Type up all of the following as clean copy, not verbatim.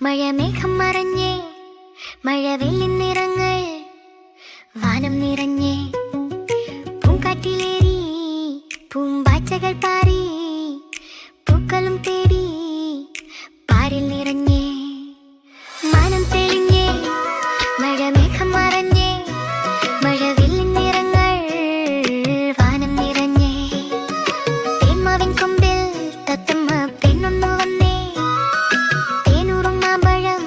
മഴമേഘം മറഞ്ഞേ, മഴവെള്ളിൻ നിറങ്ങൾ വാനം നിറഞ്ഞേ, പൂങ്കാറ്റിലേറി പൂമ്പാറ്റകൾ പാറി, പൂക്കളും തേടി പാരിൽ നിറഞ്ഞേ, മാനം തെളിഞ്ഞേ, മഴമേഘം മറഞ്ഞേ, മഴവെള്ളിൻ നിറങ്ങൾ വാനം നിറഞ്ഞേ, തേന്മാവിൻ കൊമ്പിൽ തത്തമ്മ പെണ്ണൊന്നു വന്നേ, തേനൂറും മാമ്പഴം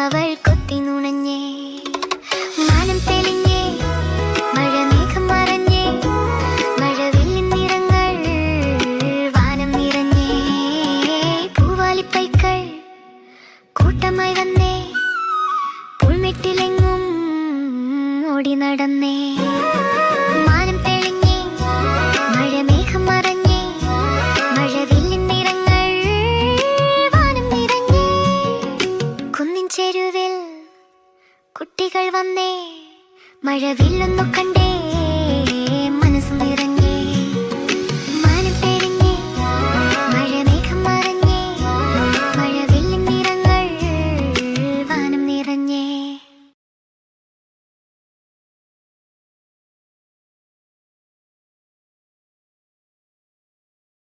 അവൾ കൊത്തി നുണഞ്ഞേ, മാനം തെളിഞ്ഞേ, മഴമേഘം മറഞ്ഞേ, മഴവെള്ളിൻ നിറങ്ങൾ വാനം നിറഞ്ഞേ, പൂവാലിപ്പൈക്കൾ കൂട്ടമായി വന്നേ, പുൽമെട്ടിലെങ്ങും ഓടി നടന്നേ, മാനം തെളിഞ്ഞേ, മഴമേഘം മറഞ്ഞേ, മഴവില്ലിൻ നിറങ്ങൾ വാനം നിറഞ്ഞേ, കുന്നിൻ ചെരുവിൽ കുട്ടികൾ വന്നേ, മഴവില്ലൊന്നു കണ്ടേ.